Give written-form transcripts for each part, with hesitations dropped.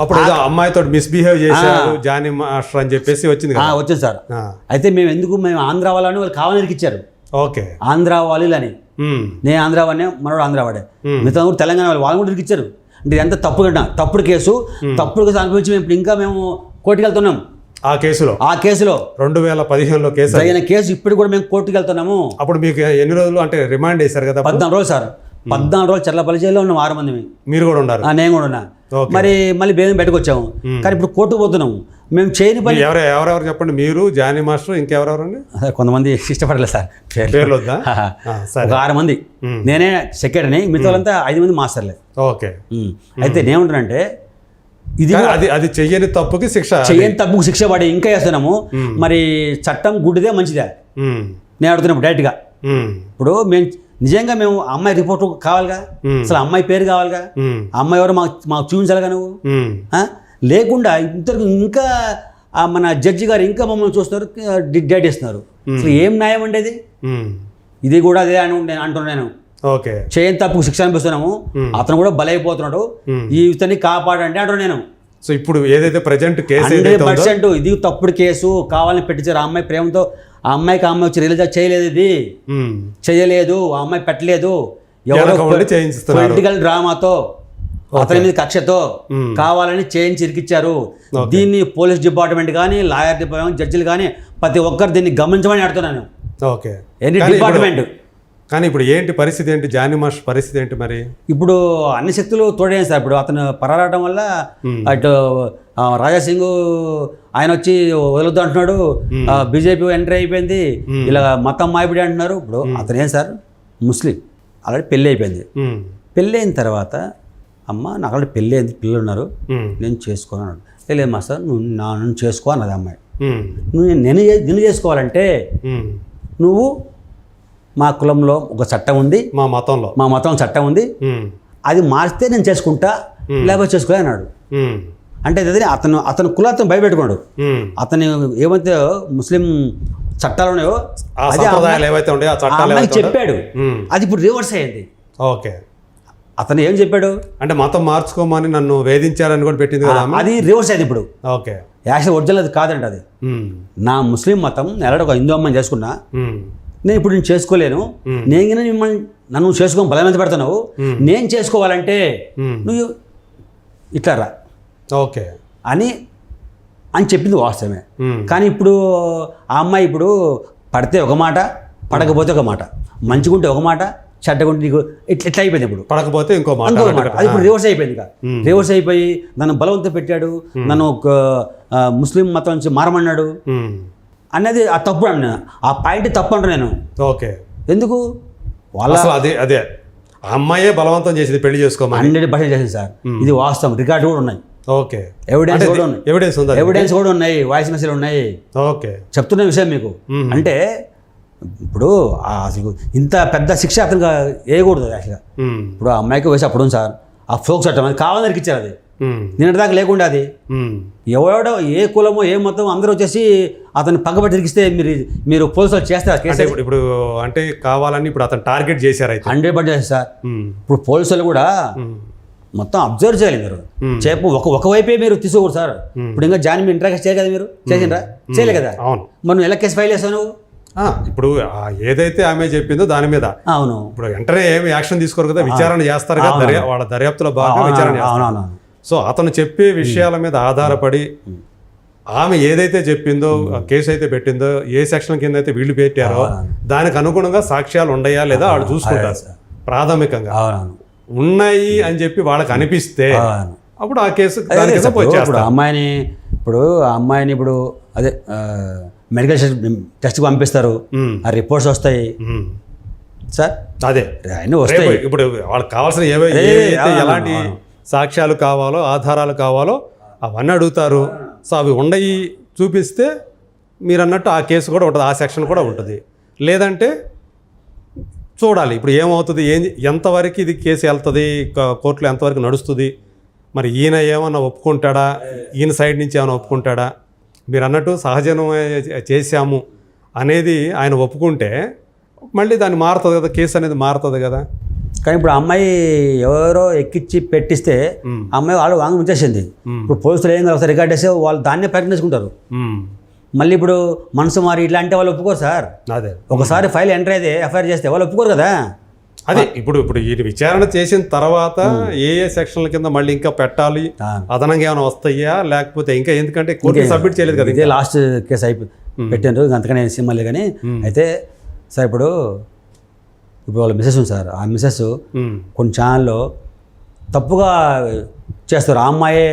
అప్పుడు ఏదో అమ్మాయితో మిస్బిహేవ్ చేశారు జానీ మాస్టర్ అని చెప్పేసి వచ్చింది కదా. వచ్చింది సార్. అయితే మేము ఆంధ్ర వాళ్ళని వాళ్ళు కావాలని ఇరికిచ్చారు. ఓకే, ఆంధ్ర వాళ్ళని నేను ఆంధ్ర వాడినే, మనోడు ఆంధ్ర వాడే, మిగతా కూడా తెలంగాణ వాళ్ళు కూడా ఇరికిచ్చారు. అంటే ఎంత తప్పుడు కేసు అనుభవించి మేము ఇప్పుడు ఇంకా మేము కోర్టుకు వెళ్తున్నాం. ఆ కేసులో 2015లో కేసు జరిగిన కేసు ఇప్పుడు కూడా మేము కోర్టుకు వెళ్తున్నాము. అప్పుడు మీకు ఎన్ని రోజులు అంటే రిమాండ్ చేశారు కదా? 14 రోజులు సార్. 14 రోజులు చర్లపల్లి జైల్లో ఉన్నాం 6 మంది. మీరు కూడా ఉన్నారు? నేను కూడా ఉన్నా. మళ్ళీ బేదం బయటకు వచ్చాము. కానీ ఇప్పుడు కోర్టుకు పోతున్నాము. మేము చేయని పని ఎవరెవరు చెప్పండి? మీరు, జానీ మాస్టర్, ఇంకెవరెవరండి? కొంతమంది ఇష్టపడలేదు సార్, పేర్లు వద్దా? ఒక 6 మంది. నేనే సెక్రటరీని, మిగతా వాళ్ళంతా 5 మంది మాస్టర్లే. ఓకే. అయితే నేనేమంటానంటే ఇది అది చెయ్యని తప్పుకి శిక్ష పడి ఇంకా వేస్తున్నాము. మరి చట్టం గుడ్డిదే మంచిదే నేను అడుగుతున్నాను డైరెక్ట్గా. ఇప్పుడు నిజంగా మేము అమ్మాయి రిపోర్ట్ కావాలిగా, అసలు అమ్మాయి పేరు కావాలిగా, అమ్మాయి ఎవరు మాకు చూపించాలిగా నువ్వు. లేకుండా ఇంతకు ఇంకా మన జడ్జి గారు ఇంకా మమ్మల్ని చూస్తున్నారు, డేట్ ఇస్తున్నారు. అసలు ఏం న్యాయం ఉండేది? ఇది కూడా అదే అంటున్నాను. ఓకే, చేయని తప్పుకు శిక్ష అనిపిస్తున్నాము. అతను కూడా బలైపోతున్నాడు. ఈ ఇతన్ని కాపాడండి అంటున్నాను నేను. సో ఇప్పుడు ఏదైతే ప్రజెంట్ కేసు 100% ఇది తప్పుడు కేసు, కావాలని పెట్టించారు. ఆ అమ్మాయి ప్రేమతో ఆ అమ్మాయికి ఆ అమ్మాయి వచ్చి రిలీజ్ చేయలేదు, ఇది చేయలేదు, ఆ అమ్మాయి పెట్టలేదు. ఎవరో పొలిటికల్ డ్రామాతో అతని మీద కక్షతో కావాలని చేయించి ఇరికిచ్చారు. దీన్ని పోలీస్ డిపార్ట్మెంట్ కానీ, లాయర్ డిపార్ట్మెంట్, జడ్జిలు కానీ ప్రతి ఒక్కరు దీన్ని గమనించమని అడుగుతున్నాను. ఓకే, ఎన్ని డిపార్ట్మెంట్. కానీ ఇప్పుడు ఏంటి పరిస్థితి, ఏంటి జానీ మాస్టర్ పరిస్థితి ఏంటి? మరి ఇప్పుడు అన్ని శక్తులు తోడైంది సార్. ఇప్పుడు అతను పరారటం వల్ల అటు రాజాసింగ్ ఆయన వచ్చి వదులుతూ అంటున్నాడు, బీజేపీ ఎంట్రీ అయిపోయింది, ఇలా మతం మాయిపిడి అంటున్నారు. ఇప్పుడు అతను ఏం సార్, ముస్లిం, ఆల్రెడీ పెళ్ళి అయిపోయింది. పెళ్ళి అయిన తర్వాత అమ్మ నాకు ఆల్రెడీ పెళ్ళి అయింది, పిల్లలు ఉన్నారు, నేను చేసుకోను అన్నాడు. లేదు మాస్టర్ నన్ను చేసుకో అన్నది అమ్మాయి. నేను చేసుకోవాలంటే నువ్వు మా కులంలో ఒక చట్టం ఉంది, మా మతంలో చట్టం ఉంది, అది మార్చితే నేను చేసుకుంటా, లేకపోతే చేసుకోలే అన్నాడు. అంటే అతను కులాన్ని భయపెట్టుకున్నాడు. అతను ఏమైతే ముస్లిం చట్టాలు ఉన్నాయో అమ్మాయికి చెప్పాడు. అది ఇప్పుడు రివర్స్ అయ్యింది. ఓకే, అతను ఏం చెప్పాడు అంటే మతం మార్చుకోమని నన్ను వేధించారని కూడా పెట్టింది కదా, అది రివర్స్ అయింది ఇప్పుడు. ఓకే, యాక్చువల్ ఒరిజినల్ అది కాదంట. అది నా ముస్లిం మతం ఎలాడో ఒక హిందూ అమ్మని చేసుకున్నా, నేను ఇప్పుడు నేను చేసుకోలేను, నేను మిమ్మల్ని నన్ను చేసుకోని బలవంత పెడుతున్నావు, నేను చేసుకోవాలంటే నువ్వు ఇట్లా రా. ఓకే అని చెప్పింది వాస్తవమే. కానీ ఇప్పుడు ఆ అమ్మాయి ఇప్పుడు పడితే ఒక మాట, పడకపోతే ఒక మాట, మంచిగుంటే ఒక మాట, చెడ్డగుంటే నీకు ఇట్లా అయిపోయింది. ఇప్పుడు పడకపోతే ఇంకో మాట, అది ఇప్పుడు రివర్స్ అయిపోయింది. రివర్స్ అయిపోయి నన్ను బలవంతం పెట్టాడు, నన్ను ముస్లిం మతం నుంచి మారమన్నాడు అనేది ఆ తప్పు అన్న, ఆ పాయింట్ తప్పు అంటాను నేను. ఓకే, ఎందుకు వాళ్ళ అదే అమ్మాయే బలవంతం చేసింది పెళ్లి చేసుకోమని 100% చేసింది సార్. ఇది వాస్తవం, రికార్డు కూడా ఉన్నాయి. ఓకే, ఎవిడెన్స్ కూడా ఉన్నాయి, వాయిస్ మెసేజ్ ఉన్నాయి. ఓకే, చెప్తున్న విషయం మీకు. అంటే ఇప్పుడు అసలు ఇంత పెద్ద శిక్ష అతను వేయకూడదు యాక్చువల్గా. ఇప్పుడు ఆ అమ్మాయికి వయసు అప్పుడు సార్, ఆ ఫోక్ చట్టం అది కావాలని ఇరికిచ్చారు. అది నిన్నటిదాకా లేకుండా, అది ఎవడో ఏ కులమో ఏ మతం అందరూ వచ్చేసి అతను పక్కబట్టి ఇరికిస్తే మీరు పోలీసులు చేస్తారు కేసు. ఇప్పుడు అంటే కావాలని ఇప్పుడు అతను టార్గెట్ చేశారు 100% చేస్తారు సార్. ఇప్పుడు పోలీసులు కూడా మొత్తం అబ్జర్వ్ చేయాలి. మీరు ఒకవైపే మీరు తీసుకోకూడదు సార్. ఇప్పుడు ఇంకా జాయిన్ మీ ఇంట్రాక్ట్ చేయరు కదా, మీరు చేసిండ్రా? చేయలే కదా. మనం ఎలా కేసు ఫైల్ చేస్తావు నువ్వు? ఇప్పుడు ఏదైతే ఆమె చెప్పిందో దాని మీద అవును, ఇప్పుడు వెంటనే ఏమి యాక్షన్ తీసుకోరు కదా, విచారణ చేస్తారు కదా, వాళ్ళ దర్యాప్తులో భాగంగా విచారణ చేస్తారు. సో అతను చెప్పే విషయాల మీద ఆధారపడి ఆమె ఏదైతే చెప్పిందో, కేసు అయితే పెట్టిందో, ఏ సెక్షన్ కింద అయితే వీళ్ళు పెట్టారో దానికి అనుగుణంగా సాక్ష్యాలు ఉన్నాయా లేదా వాళ్ళు చూసుకుంటారు. ప్రాథమికంగా ఉన్నాయి అని చెప్పి వాళ్ళకి అనిపిస్తే అప్పుడు ఆ కేసు అమ్మాయిని ఇప్పుడు అదే మెడికల్ టెస్ట్కి పంపిస్తారు, ఆ రిపోర్ట్స్ వస్తాయి సార్. అదే వస్తాయి. ఇప్పుడు వాళ్ళకి కావాల్సిన ఏవైతే ఎలాంటి సాక్ష్యాలు కావాలో, ఆధారాలు కావాలో అవన్నీ అడుగుతారు. సో అవి ఉండయి చూపిస్తే మీరు అన్నట్టు ఆ కేసు కూడా ఉంటుంది, ఆ సెక్షన్ కూడా ఉంటుంది. లేదంటే చూడాలి ఇప్పుడు ఏమవుతుంది, ఎంతవరకు ఇది కేసు వెళ్తుంది, కోర్టులో ఎంతవరకు నడుస్తుంది, మరి ఈయన ఏమన్నా ఒప్పుకుంటాడా, ఈయన సైడ్ నుంచి ఏమైనా ఒప్పుకుంటాడా. మీరు అన్నట్టు సహజనం చేశాము అనేది ఆయన ఒప్పుకుంటే మళ్ళీ దాన్ని మారుతుంది కదా, కేసు అనేది మారుతుంది కదా. కానీ ఇప్పుడు ఆ అమ్మాయి ఎవరో ఎక్కిచ్చి పెట్టిస్తే ఆ అమ్మాయి వాళ్ళు వాంగి ఉంచేసింది. ఇప్పుడు పోలీసులు ఏం కాదు రికార్డ్ చేస్తే వాళ్ళు దాన్నే ప్రకటించుకుంటారు. మళ్ళీ ఇప్పుడు మనసు మారి ఇట్లా అంటే వాళ్ళు ఒప్పుకోరు సార్. అదే ఒకసారి ఫైల్ ఎంటర్ అయితే ఎఫ్ఐఆర్ చేస్తే వాళ్ళు ఒప్పుకోరు కదా. అదే ఇప్పుడు ఈ విచారణ చేసిన తర్వాత ఏ సెక్షన్ల కింద మళ్ళీ ఇంకా పెట్టాలి, అదనంగా ఏమైనా వస్తాయా లేకపోతే ఇంకా, ఎందుకంటే కోర్టు సబ్మిట్ చేయలేదు కదా. ఇదే లాస్ట్ కేసు పెట్టారు, అంతకనే సినిమాలే. కానీ అయితే సార్ ఇప్పుడు వాళ్ళ మిస్సెస్ ఉంది సార్. ఆ మిస్సెస్ కొన్ని ఛానల్లో తప్పుగా చేస్తారు. ఆ అమ్మాయే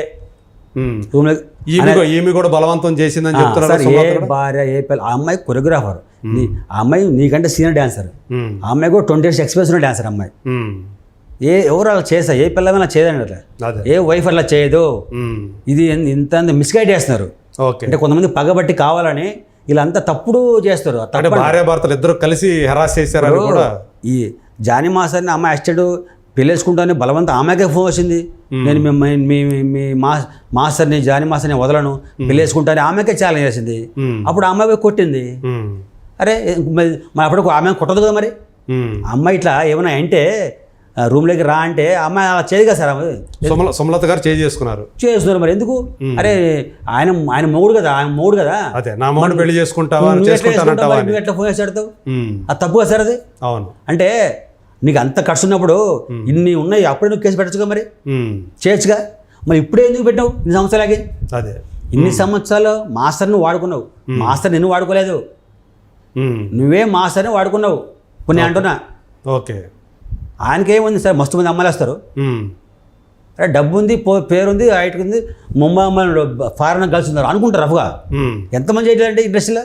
ఈమె కూడా బలవంతం చేసిందని చెప్తున్నారు. ఏ భార్య ఏ పిల్ల, ఆ అమ్మాయి కొరియోగ్రాఫర్, ఆ అమ్మాయి నీకంటే సీనియర్ డాన్సర్, ఆ అమ్మాయి కూడా 20 years ఎక్స్పీరియన్స్ ఉన్న డాన్సర్. అమ్మాయి ఎవరు అలా చేస్తా, ఏ పిల్లమైనా చేయదండి అట్లా, ఏ వైఫ్ అలా చేయదు. ఇది ఇంత మిస్గైడ్ చేస్తున్నారు. అంటే కొంతమంది పగబట్టి కావాలని వీళ్ళంతా తప్పుడు చేస్తారు. భార్యాభర్తలు ఇద్దరు కలిసి హెరాస్ చేశారు. ఈ జానీ మాస్టర్ని అమ్మాయి అసిస్టెంట్ పెళ్ళేసుకుంటాను బలవంతం ఆమెకే ఫోన్ వచ్చింది, నేను మీ మాస్టర్ని జానీ మాస్టర్ని వదలను పెళ్ళేసుకుంటాను ఆమెకే ఛాలెంజ్ చేసింది. అప్పుడు అమ్మాయి కొట్టింది. అరే మరి అప్పుడు ఆమె కొట్టదు కదా. మరి అమ్మాయి ఇట్లా ఏమైనా అంటే రూమ్లోకి రా అంటే అమ్మాయి అలా చేయదు కదా సార్. సుమలత గారు చేస్తున్నారు మరి ఎందుకు? అరే ఆయన మొగుడు కదా, ఆయన మొగుడు కదా, పెళ్లి చేసుకుంటావా, నువ్వు ఎట్లా ఫోన్ చేసి పెడతావు? అది తప్పు కదా సార్ అది. అవును, అంటే నీకు అంత ఖర్చు ఉన్నప్పుడు ఇన్ని ఉన్నాయి, అప్పుడే నువ్వు కేసు పెట్టచ్చుగా, మరి చేయొచ్చుగా. మరి ఇప్పుడే ఎందుకు పెట్టావు ఇన్ని సంవత్సరాలకి? అదే ఇన్ని సంవత్సరాలు మాస్టర్ని వాడుకున్నావు, మాస్టర్ నిన్ను వాడుకోలేదు, నువ్వే మాస్టర్ని వాడుకున్నావు. కొన్ని అంటున్నా ఓకే, ఆయనకేముంది సార్, మస్తు మంది అమ్మాయిలు వస్తారు, అరే డబ్బు ఉంది, పేరుంది, హైట్ ఉంది, ముంబై అమ్మాయిలు ఫారెన్ గర్ల్స్ ఉన్నారు అనుకుంటారు రఫ్గా. ఎంతమంది చేయట్లేదంటే ఇండస్ట్రీలో.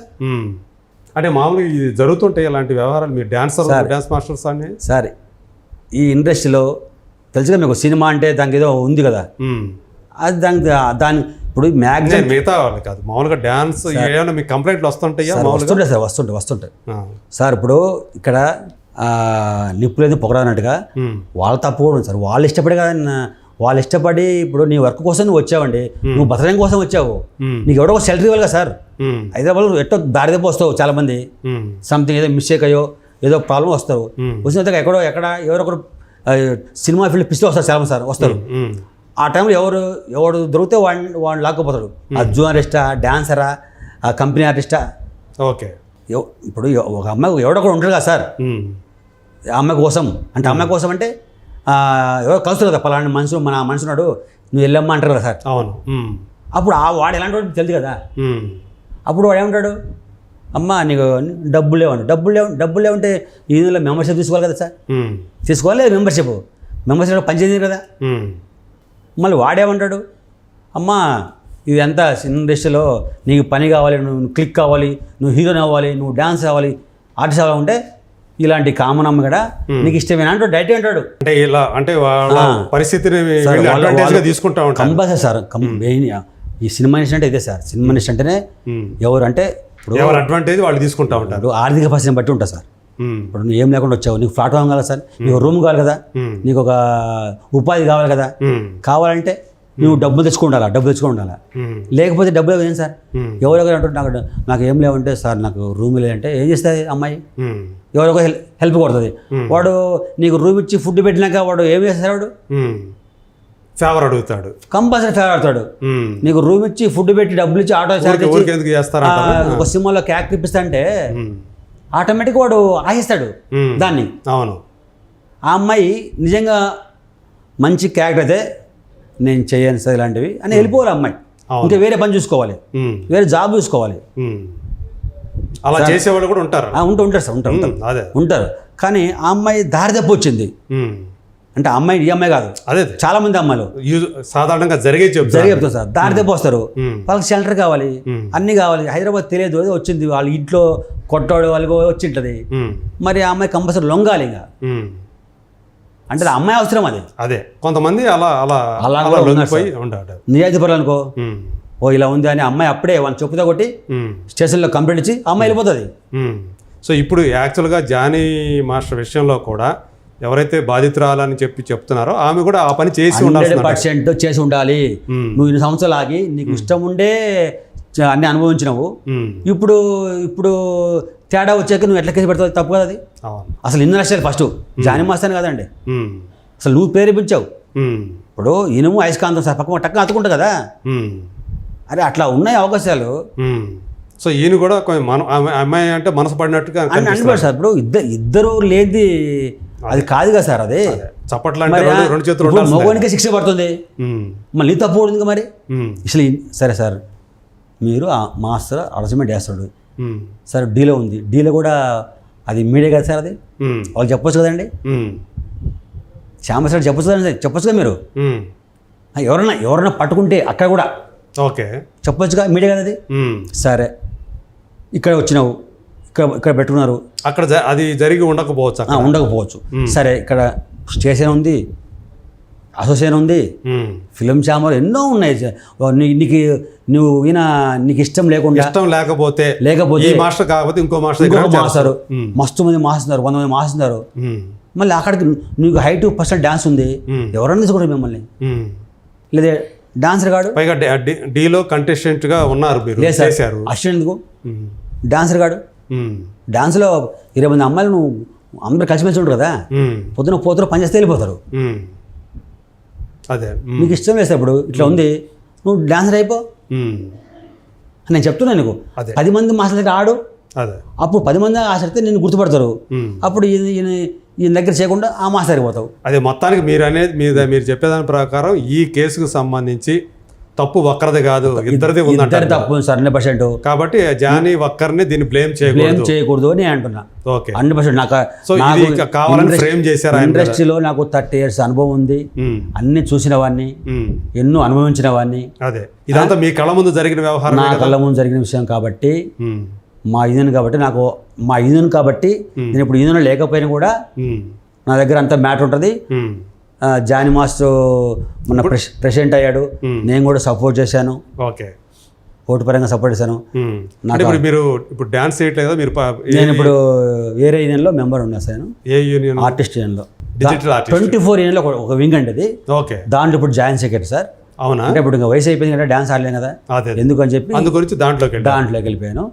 అంటే మామూలుగా ఇది జరుగుతుంటాయి ఇలాంటి వ్యవహారాలు. మీరు డ్యాన్స్ మాస్టర్స్ అని సార్ ఈ ఇండస్ట్రీలో తెలుసుగా మీకు, సినిమా అంటే దానికి ఏదో ఉంది కదా, అది దాని ఇప్పుడు మ్యాగ్జిన్ మిగతా వాళ్ళు కాదు, మామూలుగా డ్యాన్స్ ఏమైనా మీకు కంప్లైంట్లు వస్తుంటాయా? వస్తుంటాయి సార్, వస్తుంటాయి సార్. ఇప్పుడు ఇక్కడ నిప్పు లేదు పొగడన్నట్టుగా వాళ్ళ తప్పు కూడా ఉంది సార్. వాళ్ళు ఇష్టపడే కదా, వాళ్ళు ఇష్టపడి ఇప్పుడు నీ వర్క్ కోసం నువ్వు వచ్చావండి, నువ్వు బతకడం కోసం వచ్చావు, నీకు ఎవడో ఒక సెలరీ ఇవ్వాలి కదా సార్. హైదరాబాద్ ఎట్టో దారి తప్ప వస్తావు, చాలా మంది సంథింగ్ ఏదో మిస్టేక్ అయ్యో ఏదో ప్రాబ్లం వస్తారు, వచ్చిన ఎక్కడ ఎవరొకరు సినిమా ఫీల్డ్ పిచ్చి వస్తారు చాలా మంది సార్ వస్తారు. ఆ టైంలో ఎవడు దొరికితే వాడిని లాక్కపోతాడు. ఆ జూనియర్ ఆర్టిస్టా, డాన్సరా, ఆ కంపెనీ ఆర్టిస్టా. ఓకే, ఇప్పుడు ఒక అమ్మాయి ఎవడొకడు ఉంటాడు కదా సార్, అమ్మాయి కోసం అంటే, అమ్మాయి కోసం అంటే ఎవరో కలుస్తారు కదా, పలానా మనుషులు మన మనిషి ఉన్నాడు నువ్వు వెళ్ళమ్మా అంటారు కదా సార్. అవును, అప్పుడు వాడు ఎలాంటి వాడు తెలుసు కదా. అప్పుడు వాడు ఏమంటాడు, అమ్మ నీకు డబ్బులు లేవండి, డబ్బులు లేవంటే ఈ నెలలో మెంబర్షిప్ తీసుకోవాలి కదా సార్, తీసుకోవాలి మెంబర్షిప్ పనిచేయదు కదా. మళ్ళీ వాడేమంటాడు, అమ్మ ఇది ఎంత ఇండస్ట్రీలో నీకు పని కావాలి, నువ్వు క్లిక్ కావాలి, నువ్వు హీరోని అవ్వాలి, నువ్వు డాన్స్ అవ్వాలి, ఆర్టిస్ట్ అవ్వాలి ఉంటే ఇలాంటి కామన్ అమ్మ కూడా నీకు ఇష్టమేనా అంటాడు, డైరెక్ట్ అంటాడు. అంటే ఇలా అంటే పరిస్థితిని తీసుకుంటా ఉంటారు కంపల్సరీ సార్. ఈ సినిమా ఇండస్ట్రీ అంటే ఇదే సార్. సినిమా ఇండస్ట్రీ అంటేనే ఎవరు అంటే ఇప్పుడు అడ్వాంటేజ్ వాళ్ళు తీసుకుంటా ఉంటారు. ఆర్థిక పరిస్థితిని బట్టి ఉంటుంది సార్. ఇప్పుడు నువ్వు ఏం లేకుండా వచ్చావు, నీకు ప్లాట్ఫామ్ కావాలి సార్, నీకు రూమ్ కావాలి కదా, నీకు ఒక ఉపాధి కావాలి కదా, కావాలంటే నువ్వు డబ్బులు తెచ్చుకుంటారా, డబ్బులు తెచ్చుకుని ఉండాలా. లేకపోతే డబ్బులు ఏం సార్, ఎవరెవరు అంటుంటే నాకు ఏం లేవంటే సార్ నాకు రూమ్ లేదంటే ఏం చేస్తుంది అమ్మాయి, ఎవరొక హెల్ప్ కొడుతుంది. వాడు నీకు రూమ్ ఇచ్చి ఫుడ్ పెట్టినాక వాడు ఏం చేస్తాడు, వాడు ఫేవర్ అడుగుతాడు, కంపల్సరీ ఫేవర్ అడుగుతాడు. నీకు రూమ్ ఇచ్చి ఫుడ్ పెట్టి డబ్బులు ఇచ్చి ఆటో ఒక సినిమాలో క్యాక్ ఇప్పిస్తా అంటే ఆటోమేటిక్గా వాడు ఆశిస్తాడు దాన్ని. అవును, ఆ అమ్మాయి నిజంగా మంచి క్యారెక్టర్ అయితే నేను చేయను సార్ ఇలాంటివి అని వెళ్ళిపోవాలి అమ్మాయి. ఇంకా వేరే పని చూసుకోవాలి, వేరే జాబ్ చూసుకోవాలి. అలా చేసేవాళ్ళు కూడా ఉంటారు. ఉంటారు సార్, ఉంటారు. కానీ ఆ అమ్మాయి దారి తప్పు వచ్చింది అంటే, అమ్మాయి ఈ అమ్మాయి కాదు, అదే చాలా మంది అమ్మాయిలు సాధారణంగా జరిగే చెప్తారు సార్. దారి తప్పు వస్తారు, వాళ్ళకి షెల్టర్ కావాలి, అన్నీ కావాలి. హైదరాబాద్ తెలియదు, ఏదో వచ్చింది వాళ్ళ ఇంట్లో కొట్టాడు వాళ్ళకి వచ్చింటది. మరి ఆ అమ్మాయి కంపల్సరీ లొంగాలి ఇంకా, అంటే అమ్మాయి అవసరం అది. అదే కొంతమంది అలా నిజాయితీ పరులు అనుకో, ఓ ఇలా ఉంది అని అమ్మాయి అప్పుడే వాళ్ళని చెప్పుతా కొట్టి స్టేషన్లో కంప్లైంట్ ఇచ్చి అమ్మాయి వెళ్ళిపోతుంది. సో ఇప్పుడు యాక్చువల్గా జానీ మాస్టర్ విషయంలో కూడా ఎవరైతే బాధితురాలని చెప్తున్నారో ఆమె కూడా ఆ పని చేసి 100% చేసి ఉండాలి. నువ్వు ఇన్ని సంవత్సరాలు ఆగి నీకు ఇష్టం ఉండే అన్ని అనుభవించినవు, ఇప్పుడు తేడా వచ్చాక నువ్వు ఎట్లా కేసు పెడతావు? తప్పు కదా అది. అవును. అసలు ఇన్ని లక్షలు ఫస్ట్ జానీ మాస్తాను కదండి, ఉమ్. అసలు నువ్వు ప్రేరేపించావు. ఉమ్. ఇప్పుడు ఇనుము అయస్కాంతం సార్ పక్క టక్క అతుకుంటా కదా. ఉమ్. అరే అట్లా ఉన్నాయి అవకాశాలు ఉమ్. సో ఈయన కూడా కొంచెం అమ్మాయి అంటే మనసు పడినట్టుగా అని అనిపాడు సార్. ఇప్పుడు ఇద్దరు లేది అది కాదు కదా సార్. అది చప్పట్లు అంటే రెండు చేతులు మగవానికే శిక్ష పడుతుంది, మళ్ళీ తప్పు పడుతుంది మరి. అసలు సరే సార్, మీరు ఆ మాస్టర్ అడసమెంట్ వేస్తాడు సార్, డీలో ఉంది, డీలో కూడా అది మీడియా కదా సార్, అది వాళ్ళు చెప్పొచ్చు కదండి. శ్యామసార్ చెప్పొచ్చు కదండి, చెప్పొచ్చు కదా మీరు. ఎవరైనా పట్టుకుంటే అక్కడ కూడా ఓకే చెప్పొచ్చుగా, మీడియా కదా అది. సరే ఇక్కడ వచ్చినావు, ఇక్కడ పెట్టుకున్నారు, అక్కడ అది జరిగి ఉండకపోవచ్చు, ఉండకపోవచ్చు. సరే ఇక్కడ స్టేషన్ ఉంది, అసోసియేషన్ ఉంది, ఫిలిం ఛాంబర్ ఎన్నో ఉన్నాయి. నీకు నీకు ఇష్టం లేకపోతే ఈ మాస్టర్ కాకపోతే ఇంకో మాస్టర్ మస్తు మంది మాస్తున్నారు, 100 మంది మాస్తున్నారు. మళ్ళీ అక్కడికి నీకు హైట్ పర్సెంట్ డాన్స్ ఉంది, ఎవరన్నా తీసుకోండి మిమ్మల్ని, లేదా డాన్సర్ కాడు. పైగా డీలో కంటెస్టెంట్ గా ఉన్నారు మీరు, అసిస్టెంట్ ఎందుకు, డాన్సర్ కాడు. డాన్స్లో 20 మంది అమ్మాయిలు నువ్వు అందరూ కలిసిమెలిసి ఉంటారు కదా, పొద్దున పోతారు, పని చేస్తే వెళ్ళిపోతారు. అదే నీకు ఇష్టం లేదు ఇప్పుడు ఇట్లా ఉంది, నువ్వు డాన్సర్ అయిపో. నేను చెప్తున్నా నీకు, 10 మంది మాస్టర్ ఆడు, అప్పుడు 10 మంది ఆసరితే నిన్ను గుర్తుపడతారు. అప్పుడు ఈయన దగ్గర చేయకుండా ఆ మాస్టర్ అయిపోతావు. అదే మొత్తానికి మీరు చెప్పేదాని ప్రకారం ఈ కేసుకు సంబంధించి తప్పు ఒక్కరిది కాదు, ఇద్దరిది ఉందంటారు. తప్పు 100%. కాబట్టి జానీ ఒక్కరిని దీన్ని బ్లేమ్ చేయకూడదు అని అంటున్నా. ఓకే 100%. కావాలని ఫ్రేమ్ చేశారు. ఇండస్ట్రీలో నాకు 30 years అనుభవం ఉంది, అన్ని చూసిన వాడిని, ఎన్నో అనుభవించిన వాడిని. అదే ఇదంతా మీ కళ్ళ ముందు జరిగిన వ్యవహారం, నా కళ్ళ ముందు జరిగిన విషయం కాబట్టి, మా యూనియన్ కాబట్టి నేను ఇప్పుడు యూనియన్ లేకపోయినా కూడా నా దగ్గర అంత మ్యాటర్ ఉంటుంది. జానీ మాస్టర్ మొన్న ప్రెసిడెంట్ అయ్యాడు, నేను కూడా సపోర్ట్ చేశాను, ఓటు పరంగా సపోర్ట్ చేశాను. మీరు ఇప్పుడు డాన్స్ చేయట్లేదు కదా మీరు? నేను ఇప్పుడు వేరే యూనియన్లో మెంబర్ ఉన్నా సార్, ఆర్టిస్ట్ యూనియన్లో, 24 యూనియన్లో ఒక వింగ్ అండి అది. దాంట్లో ఇప్పుడు జాయింట్ సెక్రటరీ సార్. అవునా? అంటే ఇప్పుడు ఇంకా వయసు అయిపోయింది కదా, డాన్స్ ఆడలేం కదా, ఎందుకని చెప్పి దాంట్లోకి వెళ్ళిపోయాను.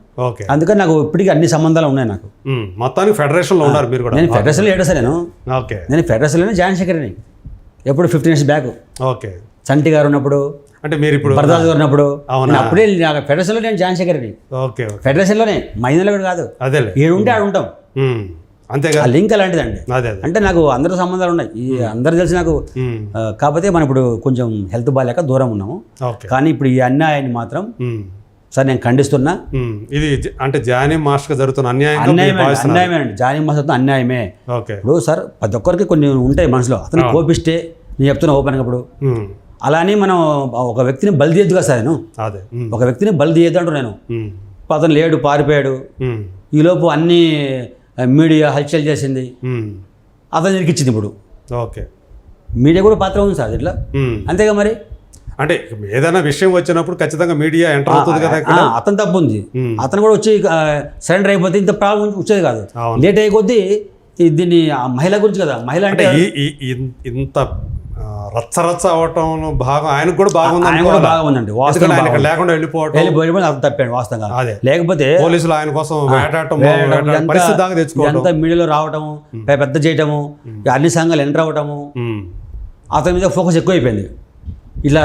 అందుకని నాకు ఇప్పటికీ అన్ని సంబంధాలు ఉన్నాయి నాకు. మొత్తానికి ఫెడరేషన్లో ఉన్నారు మీరు కూడా? నేను ఫెడరేషన్లో ఏడా సార్, నేను ఫెడరేషన్లోనే జాయింట్ సెక్రటరీని ఎప్పుడు 15 years బ్యాక్. ఓకే. చంటి గారు ఉన్నప్పుడు, అంటే మీరు ఇప్పుడు భరదాస్ గారు ఉన్నప్పుడు, అప్పుడే ఫెడరేషన్లో నేను జాయింట్ సెక్రటరీ. ఫెడరేషన్లోనే మైనర్లో కూడా కాదు, ఏడు ఉంటే ఆడు ఉంటాం, అంతేగా. లింక్ అలాంటిదండి. అంటే నాకు అందరితో సంబంధాలు ఉన్నాయి, అందరు తెలిసి నాకు. కాకపోతే మనం ఇప్పుడు కొంచెం హెల్త్ బాగాలేక దూరం ఉన్నాము. కానీ ఇప్పుడు ఈ అన్యాయాన్ని మాత్రం సార్ నేను ఖండిస్తున్నా. ఇది అంటే జానీ మాస్టర్ జరుగుతున్న అన్యాయమే అండి, జానీ మాస్టర్ అన్యాయమే. ఇప్పుడు సార్ ప్రతి ఒక్కరికి కొన్ని ఉంటాయి మనసులో, అతను కోపిస్తే నేను చెప్తున్నా ఓపెన్గా. ఇప్పుడు అలా అని మనం ఒక వ్యక్తిని బలి తీయద్దు కదా సార్, నేను ఒక వ్యక్తిని బలి తీయద్దు అంటూ నేను. అతను లేడు, పారిపోయాడు, ఈలోపు అన్ని మీడియా హల్చల్ చేసింది, అతను ఇరికిచ్చింది. ఇప్పుడు మీడియా కూడా పాత్ర ఉంది సార్ ఇట్లా, అంతేగా మరి. అంటే ఏదైనా విషయం వచ్చినప్పుడు ఖచ్చితంగా మీడియా ఎంటర్ అవుతుంది కదా. అతను తప్పు ఉంది, అతను కూడా వచ్చి సరెండర్ అయిపోతే ఇంత ప్రాబ్లం వచ్చేది కాదు. లేట్ అయ్యే కొద్దీ దీన్ని మహిళ గురించి కదా, మహిళ అంటే ఇంత రచ్చరచ్చ అవటం భాగం ఆయనకు కూడా బాగుంది, ఆయన కూడా బాగుందండి. లేకుండా వెళ్ళిపోవడం అది తప్పండి వాస్తవంగా. లేకపోతే పోలీసులు ఆయన కోసం అంతా మీడియాలో రావటము, పెద్ద చేయటము, అన్ని సంఘాలు ఎంటర్ అవ్వటము, అతని మీద ఫోకస్ ఎక్కువ అయిపోయింది. ఇట్లా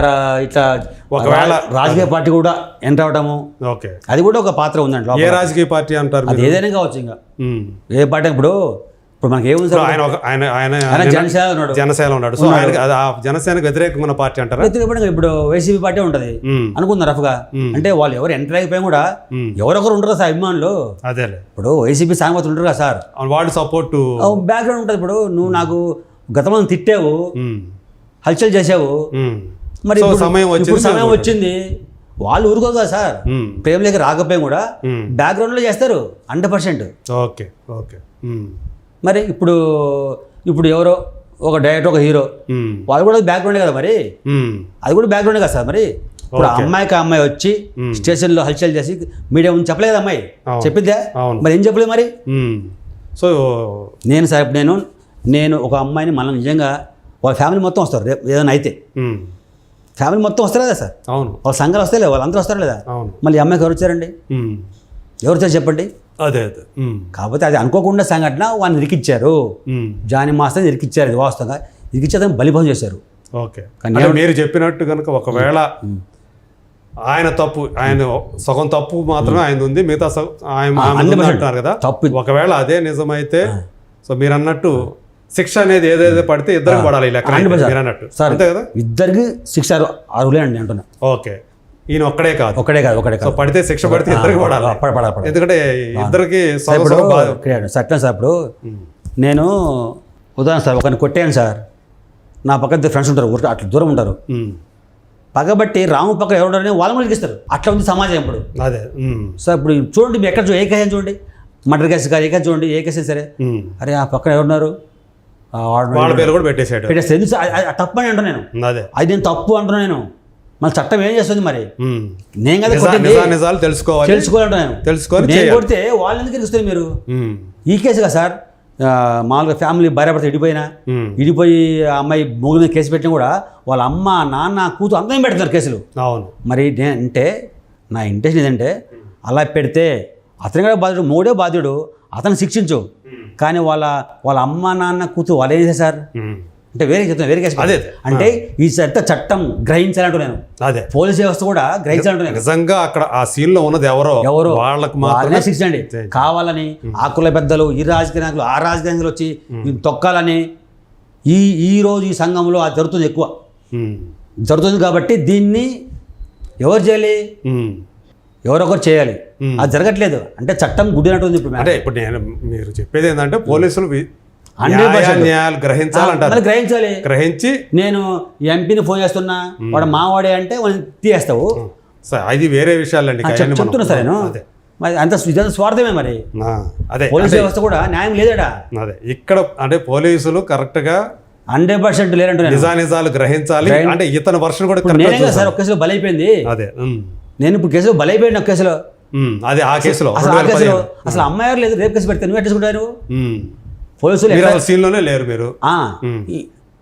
ఒకవేళ రాజకీయ పార్టీ కూడా ఎంటర్ అవటము, అది కూడా ఒక పాత్ర ఉందండి. ఏ రాజకీయ పార్టీ అంటారు? అది ఏదైనా కావచ్చు, ఇంకా ఏ పార్టీ. ఇప్పుడు మనకి ఏముంది, జనసేన ఉన్నాడు, సో జనసేనకు వ్యతిరేకంగా ఉన్న పార్టీ అంటారు. వ్యతిరేకంగా ఇప్పుడు వైసీపీ పార్టీ ఉంటుంది అనుకుందాం రఫ్గా. అంటే వాళ్ళు ఎవరు ఎంటర్ అయిపోయి కూడా ఎవరొకరు ఉంటారు సార్ అభిమానులు. అదే ఇప్పుడు వైసీపీ సాంగతి ఉంటారు కదా సార్, వాళ్ళు సపోర్ట్ బ్యాక్గ్రౌండ్ ఉంటుంది. ఇప్పుడు నువ్వు నాకు గతంలో తిట్టావు, హల్చల్ చేసావు, మరి సమయం వచ్చింది, వాళ్ళు ఊరుకోదు కదా సార్. ప్రేమలోకి రాకపోయి కూడా బ్యాక్గ్రౌండ్లో చేస్తారు 100%. Okay okay. మరి ఇప్పుడు ఎవరో ఒక డైరెక్టర్, ఒక హీరో, వాళ్ళు కూడా బ్యాక్గ్రౌండే కదా మరి, అది కూడా బ్యాక్గ్రౌండే కదా సార్. మరి ఇప్పుడు అమ్మాయి వచ్చి స్టేషన్లో హల్చల్ చేసి మీడియా ముందు చెప్పలేదు, అమ్మాయి చెప్పిద్దా? మరి ఏం చెప్పలేదు మరి. సో నేను సార్ నేను ఒక అమ్మాయిని మళ్ళీ నిజంగా వాళ్ళ ఫ్యామిలీ మొత్తం వస్తారు, రేపు ఏదైనా అయితే ఫ్యామిలీ మొత్తం వస్తారు కదా సార్. అవును. వాళ్ళ సంఘాలు వస్తాయి లేదా, వాళ్ళందరూ వస్తారు లేదా. మళ్ళీ అమ్మాయికి ఎవరు వచ్చారండి, ఎవరు వచ్చారు చెప్పండి. అదే అదే కాకపోతే అది అనుకోకుండా సంఘటన వాడిని ఇరికిచ్చారు. జానీ మాస్టర్ని ఇరికిచ్చారు, అది వాస్తవంగా ఇరికిచ్చి అతను బలిభం చేశారు. ఓకే, అంటే మీరు చెప్పినట్టు కనుక ఒకవేళ ఆయన తప్పు, ఆయన సగం తప్పు మాత్రమే ఆయన ఉంది, మిగతా ఆయన అంటున్నారు కదా తప్పు. ఒకవేళ అదే నిజమైతే సో మీరు అన్నట్టు శిక్ష అనేది ఏదైతే పడితే ఇద్దరికి పడాలి ఈ లెక్క మీరు అన్నట్టు, అంతే కదా? ఇద్దరికి 6 అర్హులే అండి అంటున్నా. ఓకే, ఈయన ఒక్కడే కాదు ఒకడే కాదు పడితే శిక్ష పడితే ఇద్దరికి పడాలి, పడాలి. ఎందుకంటే ఇద్దరికి చట్టం సార్. ఇప్పుడు నేను ఉదాహరణ సార్ ఒకరిని కొట్టాను సార్, నా పక్కన ఫ్రెండ్స్ ఉంటారు, అట్లా దూరం ఉంటారు, పగబట్టి రాము పక్క ఎవరు వాళ్ళ కూడా ఇస్తారు. అట్లా ఉంది సమాజం ఇప్పుడు. అదే సార్ ఇప్పుడు చూడండి, మీరు ఎక్కడ ఏ కేసు చూడండి, మర్డర్ కేసు కాదు, ఏ కేసు చూడండి, ఏ కేసు సరే, అరే ఆ పక్కన ఎవరున్నారు వాళ్ళ పేరు కూడా పెట్టేసాడు, తప్పు అని అంటున్నా నేను. అదే అది నేను తప్పు అంటున్నా నేను. మళ్ళీ చట్టం ఏం చేస్తుంది మరి? నేను కదా నిజాలు తెలుసుకోవాలంటున్నాను. నేను కొడితే వాళ్ళు ఎందుకు ఇస్తారు మీరు? ఈ కేసు కదా సార్, మామూలుగా ఫ్యామిలీ భార్యాభర్త ఇడిపోయి ఆ అమ్మాయి మొగుడు మీద కేసు పెట్టినా కూడా వాళ్ళ అమ్మ నాన్న కూతురు అందరం పెడుతున్నారు కేసులు. అవును, మరి అంటే నా ఇంటెన్షన్ ఏంటంటే అలా పెడితే అతని కూడా బాధ్యుడు, మొగుడే బాధ్యుడు, అతను శిక్షించు. కానీ వాళ్ళ అమ్మ నాన్న కూతురు వాళ్ళు ఏం చేశారు సార్ అంటే వేరే కేసు. అదే అంటే ఈ చట్టం గ్రహించాలంటూ నేను, అదే పోలీస్ వ్యవస్థ కూడా గ్రహించాలంటూ నిజంగా అక్కడ ఆ సీన్ లో ఉన్నది ఎవరో వాళ్ళకి మాత్రమే శిక్షించండి. కావాలని ఆ కుల పెద్దలు, ఈ రాజకీయ నాయకులు, ఆ రాజకీయ నాయకులు వచ్చి తొక్కాలని ఈ రోజు ఈ సంఘంలో అది జరుగుతుంది, ఎక్కువ జరుగుతుంది. కాబట్టి దీన్ని ఎవరు చేయాలి? ఎవరొకరు చేయాలి. అది జరగట్లేదు అంటే చట్టం గుడ్డినట్టుంది. అంటే ఇప్పుడు మీరు చెప్పేది ఏంటంటే పోలీసులు న్యాయాలు గ్రహించాలి. గ్రహించి నేను ఎంపీని ఫోన్ చేస్తున్నా, వాడు మావాడే అంటే వాళ్ళని తీయేస్తావు. అది వేరే విషయాలండి చెప్తున్నా సార్ నేను. అంత స్వార్థమే మరి. అదే పోలీస్ వ్యవస్థ కూడా న్యాయం లేదడా. అదే ఇక్కడ అంటే పోలీసులు కరెక్ట్ గా 100% లేరంటే నిజాలు గ్రహించాలి. అంటే ఇతని వర్షన్ కూడా సార్ ఒక కేసులో బలైపోయింది. అదే నేను ఇప్పుడు కేసులో బలైపోయాను ఒక కేసులో. అదే ఆ కేసులో అసలు అమ్మాయి లేదు, రేపు కేసు పెడితే నువ్వు ఎట్టుకుంటారు? పోలీసులు సీన్ లోనే లేరు, మీరు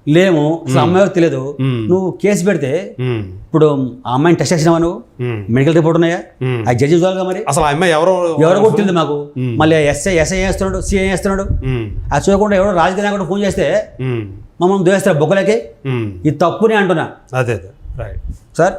లేము, అసలు అమ్మాయి తెలియదు. నువ్వు కేసు పెడితే ఇప్పుడు ఆ అమ్మాయిని టెస్ట్ చేసినావా నువ్వు? మెడికల్ రిపోర్ట్ ఉన్నాయా? అది జడ్జి చూడాలిగా మరి. అసలు ఆ అమ్మాయి ఎవరో కూడా తెలియదు మాకు. మళ్ళీ ఎస్ఐ చేస్తున్నాడు, సిఐ చేస్తున్నాడు. అది చూడకుండా ఎవరో రాజకీయ నాయకుడు ఫోన్ చేస్తే మమ్మల్ని దోస్తారు బొక్కలకి. ఇది తప్పుని అంటున్నా అదే రైట్ సార్.